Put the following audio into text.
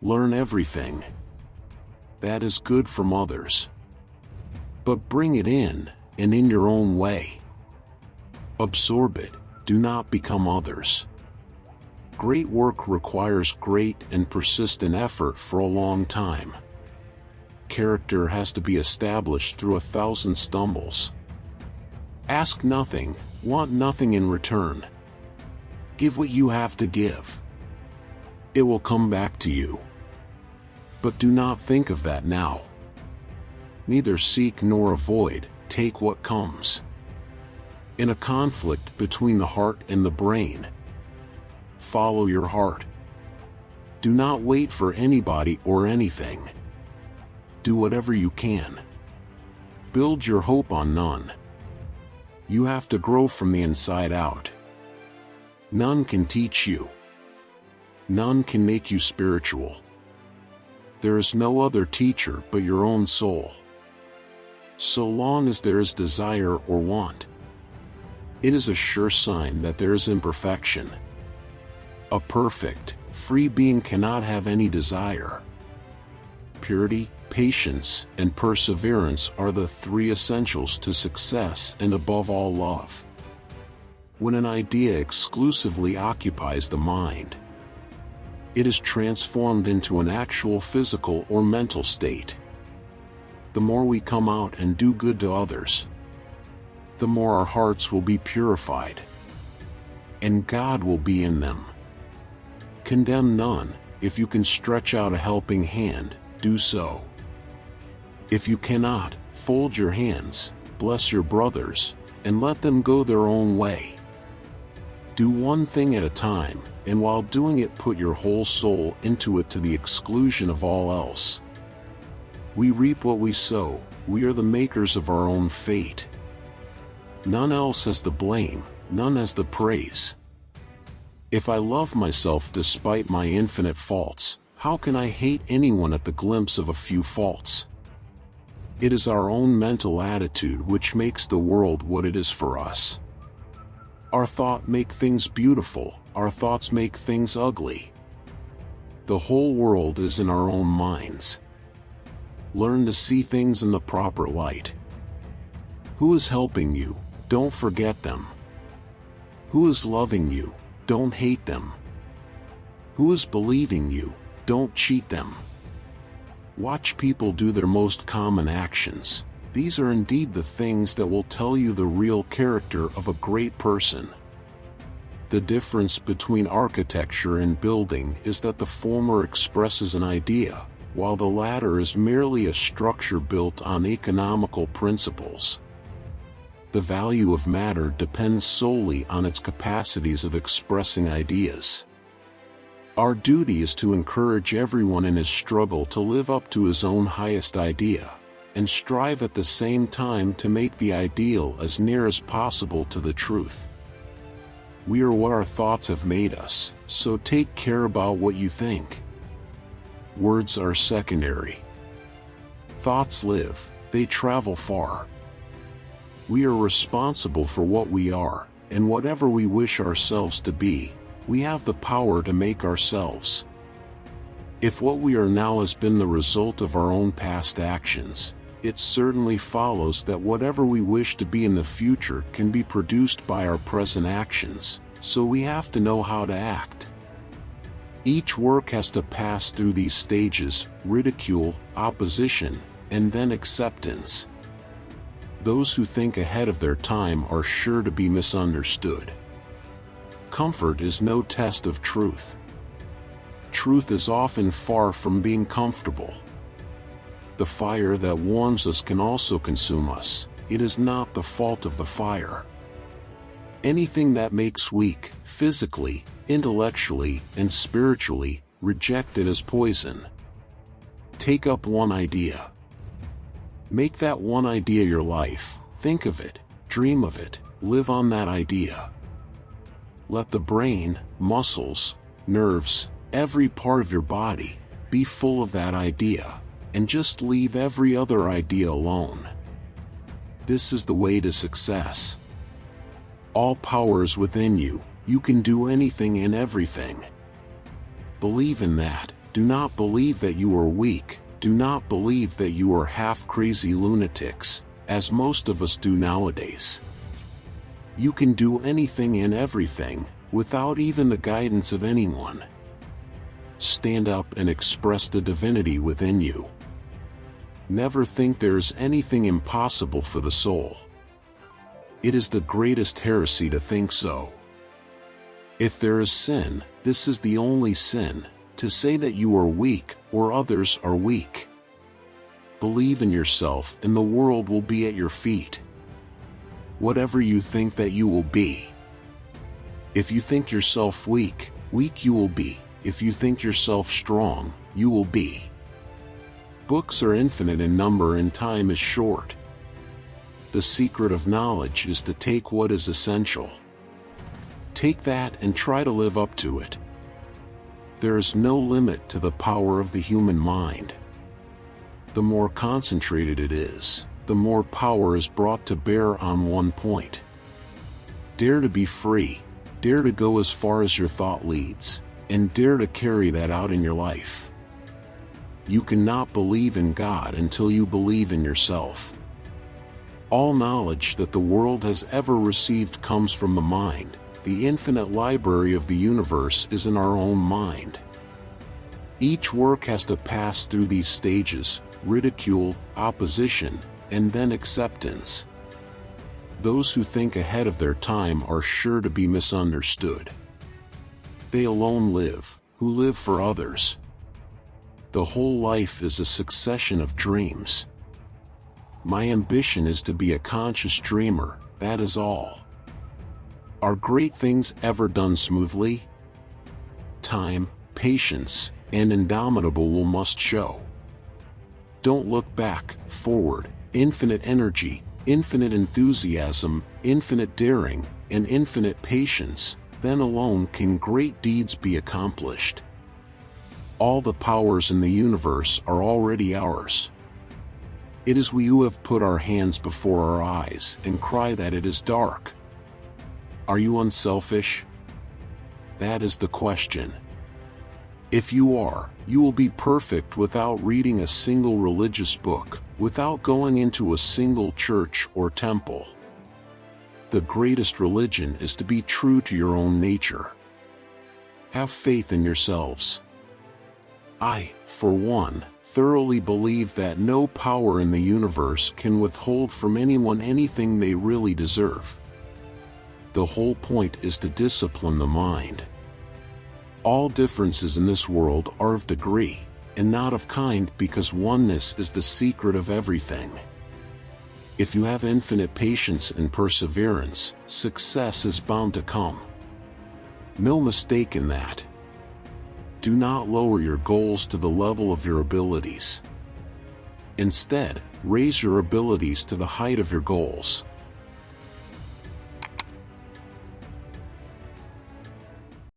Learn everything that is good from others, but bring it in, and in your own way. Absorb it, do not become others. Great work requires great and persistent effort for a long time. Character has to be established through 1,000 stumbles. Ask nothing, want nothing in return. Give what you have to give. It will come back to you. But do not think of that now. Neither seek nor avoid, take what comes. In a conflict between the heart and the brain, follow your heart. Do not wait for anybody or anything. Do whatever you can. Build your hope on none. You have to grow from the inside out. None can teach you. None can make you spiritual. There is no other teacher but your own soul. So long as there is desire or want, it is a sure sign that there is imperfection. A perfect, free being cannot have any desire. Purity, patience, and perseverance are the 3 essentials to success, and above all, love. When an idea exclusively occupies the mind, it is transformed into an actual physical or mental state. The more we come out and do good to others, the more our hearts will be purified, and God will be in them. Condemn none. If you can stretch out a helping hand, do so. If you cannot, fold your hands, bless your brothers, and let them go their own way. Do one thing at a time, and while doing it put your whole soul into it to the exclusion of all else. We reap what we sow, we are the makers of our own fate. None else has the blame, none has the praise. If I love myself despite my infinite faults, how can I hate anyone at the glimpse of a few faults? It is our own mental attitude which makes the world what it is for us. Our thoughts make things beautiful, our thoughts make things ugly. The whole world is in our own minds. Learn to see things in the proper light. Who is helping you? Don't forget them. Who is loving you? Don't hate them. Who is believing you? Don't cheat them. Watch people do their most common actions. These are indeed the things that will tell you the real character of a great person. The difference between architecture and building is that the former expresses an idea, while the latter is merely a structure built on economical principles. The value of matter depends solely on its capacities of expressing ideas. Our duty is to encourage everyone in his struggle to live up to his own highest idea, and strive at the same time to make the ideal as near as possible to the truth. We are what our thoughts have made us, so take care about what you think. Words are secondary. Thoughts live, they travel far. We are responsible for what we are, and whatever we wish ourselves to be, we have the power to make ourselves. If what we are now has been the result of our own past actions, it certainly follows that whatever we wish to be in the future can be produced by our present actions, so we have to know how to act. Each work has to pass through these stages: ridicule, opposition, and then acceptance. Those who think ahead of their time are sure to be misunderstood. Comfort is no test of truth. Truth is often far from being comfortable. The fire that warms us can also consume us. It is not the fault of the fire. Anything that makes weak, physically, intellectually, and spiritually, reject it as poison. Take up one idea. Make that one idea your life. Think of it, dream of it, live on that idea. Let the brain, muscles, nerves, every part of your body, be full of that idea, and just leave every other idea alone. This is the way to success. All power is within you, you can do anything and everything. Believe in that, Do not believe that you are weak. Do not believe that you are half-crazy lunatics, as most of us do nowadays. You can do anything and everything, without even the guidance of anyone. Stand up and express the divinity within you. Never think there is anything impossible for the soul. It is the greatest heresy to think so. If there is sin, this is the only sin, to say that you are weak or others are weak. Believe in yourself and the world will be at your feet. Whatever you think that you will be. If you think yourself weak, weak you will be. If you think yourself strong, you will be. Books are infinite in number and time is short. The secret of knowledge is to take what is essential. Take that and try to live up to it. There is no limit to the power of the human mind. The more concentrated it is, the more power is brought to bear on one point. Dare to be free, dare to go as far as your thought leads, and dare to carry that out in your life. You cannot believe in God until you believe in yourself. All knowledge that the world has ever received comes from the mind. The infinite library of the universe is in our own mind. Each work has to pass through these stages: ridicule, opposition, and then acceptance. Those who think ahead of their time are sure to be misunderstood. They alone live, who live for others. The whole life is a succession of dreams. My ambition is to be a conscious dreamer, that is all. Are great things ever done smoothly? Time, patience, and indomitable will must show. Don't look back, forward. Infinite energy, infinite enthusiasm, infinite daring, and infinite patience, then alone can great deeds be accomplished. All the powers in the universe are already ours. It is we who have put our hands before our eyes and cry that it is dark. Are you unselfish? That is the question. If you are, you will be perfect without reading a single religious book, without going into a single church or temple. The greatest religion is to be true to your own nature. Have faith in yourselves. I, for one, thoroughly believe that no power in the universe can withhold from anyone anything they really deserve. The whole point is to discipline the mind. All differences in this world are of degree, and not of kind, because oneness is the secret of everything. If you have infinite patience and perseverance, success is bound to come. No mistake in that. Do not lower your goals to the level of your abilities. Instead, raise your abilities to the height of your goals.